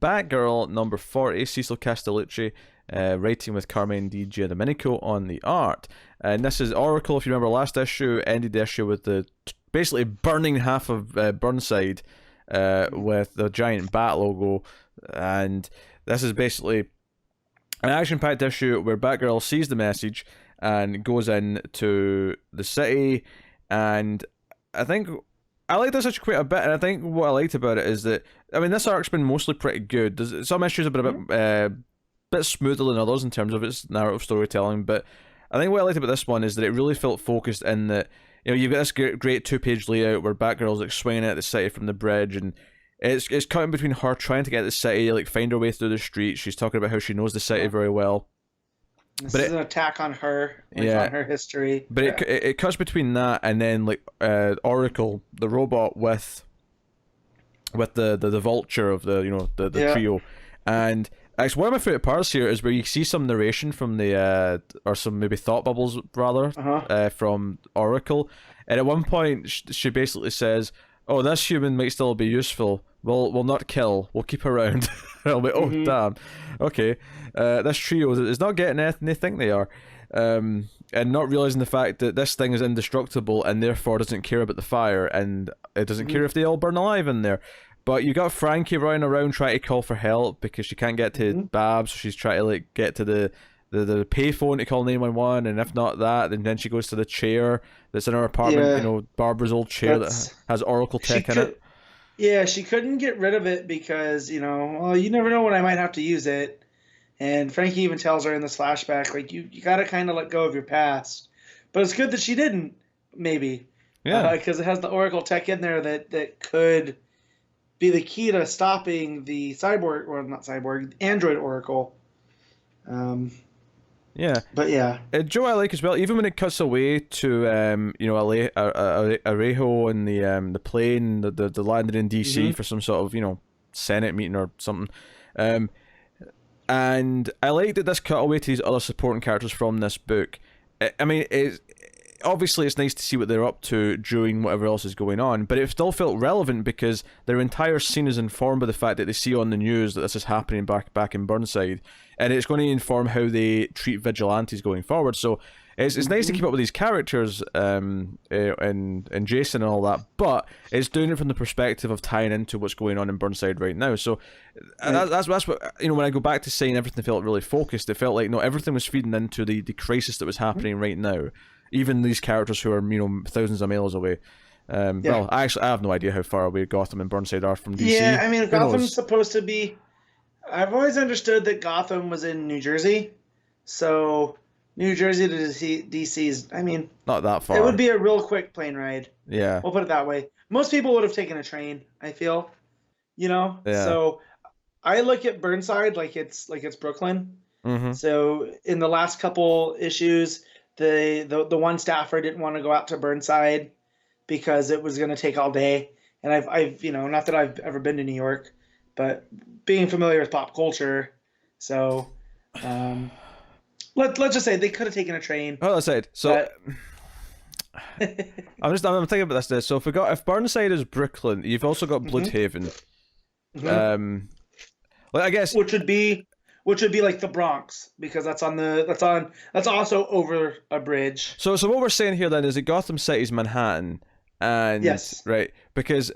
Batgirl number 40, Cecil Castellucci, writing with Carmine Di Giandomenico on the art. And this is Oracle, if you remember last issue, ended the issue with the basically burning half of Burnside with the giant bat logo. And this is basically an action-packed issue where Batgirl sees the message and goes into the city. And I think I like this issue quite a bit, and I think what I liked about it is that, I mean, this arc's been mostly pretty good. Some issues have been a bit smoother than others in terms of its narrative storytelling, but I think what I liked about this one is that it really felt focused in that, you know, you've got this great two-page layout where Batgirl's like swinging at the city from the bridge, and it's cutting between her trying to get to the city, like find her way through the streets. She's talking about how she knows the city very well. This is an attack on her, on her history. But it cuts between that and then like Oracle, the robot with the vulture of the trio, and actually one of my favorite parts here is where you see some narration from the or some maybe thought bubbles rather from Oracle, and at one point she basically says, "Oh, this human might still be useful. We'll not kill. We'll keep around." I'll be, oh damn, okay. This trio is not getting anything they think they are, and not realizing the fact that this thing is indestructible and therefore doesn't care about the fire, and it doesn't care if they all burn alive in there. But you got Frankie running around trying to call for help because she can't get to Babs, so she's trying to like get to the payphone to call 911, and if not that, then she goes to the chair that's in her apartment. Yeah. You know, Barbara's old chair that has Oracle tech in it. Yeah, she couldn't get rid of it because, you know, well, you never know when I might have to use it. And Frankie even tells her in this flashback, like, you got to kind of let go of your past. But it's good that she didn't, maybe. Yeah. Because it has the Oracle tech in there that could be the key to stopping the cyborg, or not cyborg, Android Oracle. Yeah. But yeah. Joe, I like as well, even when it cuts away to you know, Arejo and the plane, the landing in DC for some sort of, you know, Senate meeting or something. And I like that this cut away to these other supporting characters from this book. I mean, obviously it's nice to see what they're up to during whatever else is going on, but it still felt relevant because their entire scene is informed by the fact that they see on the news that this is happening back in Burnside, and it's going to inform how they treat vigilantes going forward. So it's nice to keep up with these characters and Jason and all that, but it's doing it from the perspective of tying into what's going on in Burnside right now. So that's what, you know, when I go back to saying everything felt really focused, it felt like everything was feeding into the crisis that was happening right now. Even these characters who are, you know, thousands of miles away. Well, I have no idea how far away Gotham and Burnside are from DC. Yeah, I mean, Gotham's supposed to be... I've always understood that Gotham was in New Jersey. So, New Jersey to DC is, I mean... Not that far. It would be a real quick plane ride. Yeah. We'll put it that way. Most people would have taken a train, I feel. You know? Yeah. So, I look at Burnside like it's Brooklyn. So, in the last couple issues... The one staffer didn't want to go out to Burnside because it was going to take all day. And I've you know, not that I've ever been to New York, but being familiar with pop culture, so let's just say they could have taken a train. Oh, that's it. So I'm thinking about this. So if Burnside is Brooklyn, you've also got Bloodhaven. Like, I guess which would be like the Bronx, because that's also over a bridge. So what we're saying here then is that Gotham City's Manhattan, and yes, right, because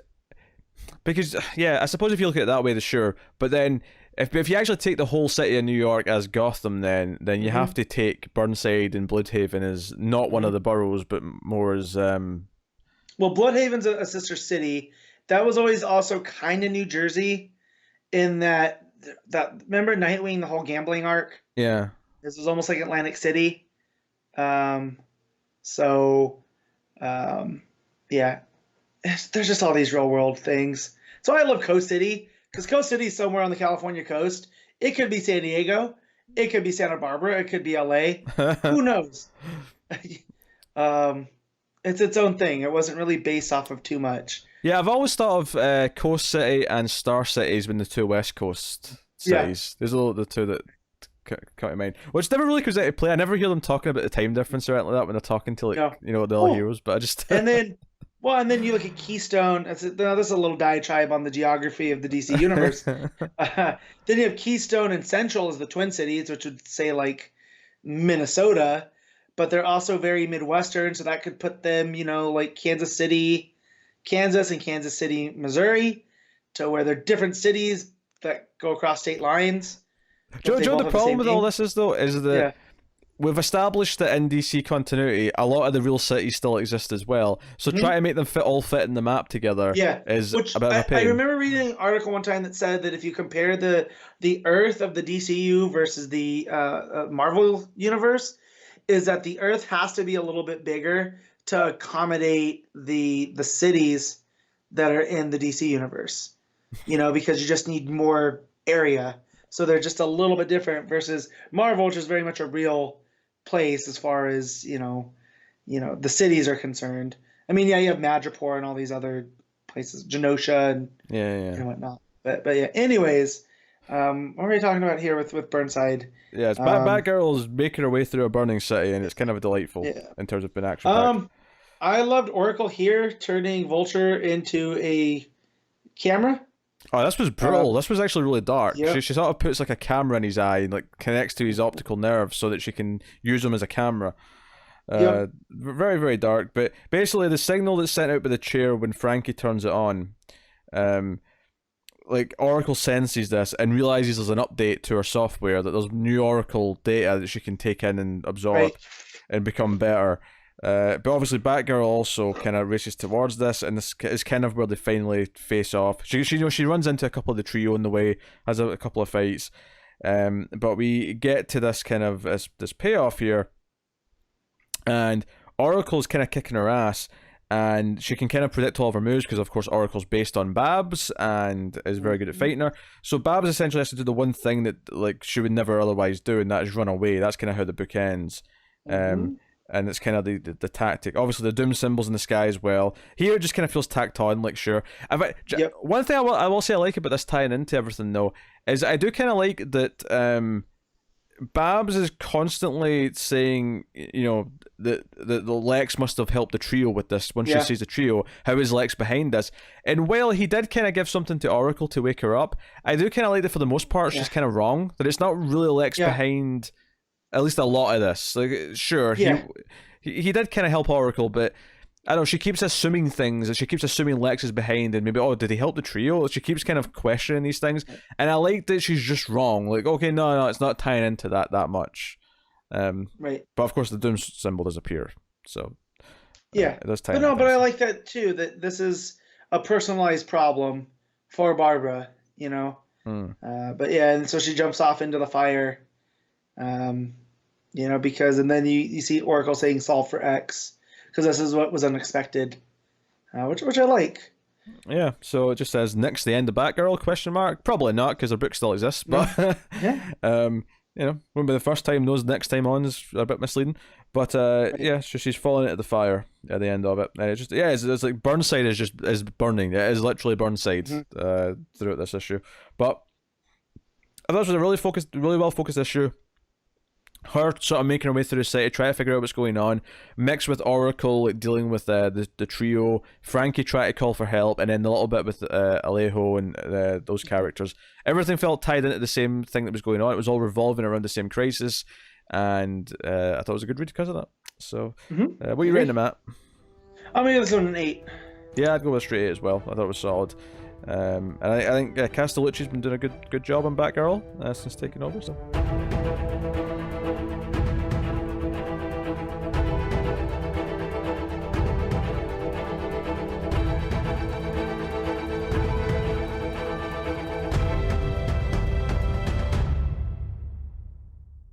yeah, I suppose if you look at it that way, then sure. But then if you actually take the whole city of New York as Gotham, then you have to take Burnside and Bloodhaven as not one of the boroughs, but more as well, Bloodhaven's a sister city. That was always also kind of New Jersey, in that remember Nightwing, the whole gambling arc? Yeah. This was almost like Atlantic City. Yeah. There's just all these real world things. So I love Coast City, because Coast City is somewhere on the California coast. It could be San Diego. It could be Santa Barbara. It could be LA. Who knows? It's its own thing. It wasn't really based off of too much. Yeah, I've always thought of Coast City and Star City as being the two West Coast cities. Yeah. There's the two that come to mind, which never really comes into play. I never hear them talking about the time difference or anything like that when they're talking to you know, the other heroes. But I just and then Well, and then you look at Keystone. Now, this is a little diatribe on the geography of the DC universe. Then you have Keystone and Central as the Twin Cities, which would say like Minnesota, but they're also very Midwestern, so that could put them, like Kansas City, Kansas, and Kansas City, Missouri, to where they're different cities that go across state lines. Joe, the problem with all this is, though, is that we've established that in DC continuity, a lot of the real cities still exist as well. So try to make them all fit in the map together is a bit of a pain. I remember reading an article one time that said that if you compare the Earth of the DCU versus the Marvel universe, is that the Earth has to be a little bit bigger to accommodate the cities that are in the DC universe. Because you just need more area. So they're just a little bit different versus Marvel, which is very much a real place as far as the cities are concerned. I mean, you have Madripoor and all these other places, Genosha and whatnot. But yeah. Anyways, what are we talking about here with Burnside? Yeah, it's Batgirl's making her way through a burning city, and it's kind of delightful in terms of being action. I loved Oracle here turning Vulture into a camera. Oh, this was brutal. This was actually really dark. Yep. She sort of puts like a camera in his eye and like connects to his optical nerve so that she can use him as a camera. Very, very dark. But basically, the signal that's sent out by the chair when Frankie turns it on, like Oracle senses this and realizes there's an update to her software, that there's new Oracle data that she can take in and absorb and become better. But obviously Batgirl also kind of races towards this, and this is kind of where they finally face off. She runs into a couple of the trio on the way, has a couple of fights, but we get to this kind of this payoff here, and Oracle's kind of kicking her ass, and she can kind of predict all of her moves because of course Oracle's based on Babs and is very good at fighting her. So Babs essentially has to do the one thing that like she would never otherwise do, and that is run away. That's kind of how the book ends. And it's kind of the tactic. Obviously, the doom symbols in the sky as well. Here, it just kind of feels tacked on, like, sure. One thing I will say I like about this tying into everything, though, is I do kind of like that Babs is constantly saying, that Lex must have helped the trio with this. Once she sees the trio, how is Lex behind this? And while he did kind of give something to Oracle to wake her up, I do kind of like that for the most part, she's kind of wrong. That it's not really Lex behind... At least a lot of this. Like, sure, he did kind of help Oracle, but I don't know, she keeps assuming things, and she keeps assuming Lex is behind, and maybe, did he help the trio? She keeps kind of questioning these things, and I like that she's just wrong. Like, okay, no, it's not tying into that much. But of course, the doom symbol does appear, so it does tie. But I like that too. That this is a personalized problem for Barbara, But and so she jumps off into the fire. Because and then you see Oracle saying solve for X, because this is what was unexpected, which I like. Yeah, so it just says next the end of Batgirl ? Probably not, because her book still exists, but wouldn't be the first time. Those next time on is a bit misleading, but so she's falling into the fire at the end of it. And it's like Burnside is burning. It is literally Burnside throughout this issue. But I thought it was a really well focused issue. Her sort of making her way through the city, trying to figure out what's going on, mixed with Oracle like, dealing with the trio, Frankie trying to call for help, and then a little bit with Alejo and those characters. Everything felt tied into the same thing that was going on. It was all revolving around the same crisis, and I thought it was a good read because of that. So, what are you rating them at? I'm going to give this one an 8. Yeah, I'd go with a straight 8 as well. I thought it was solid. And I think Castellucci's been doing a good job on Batgirl since taking over, so...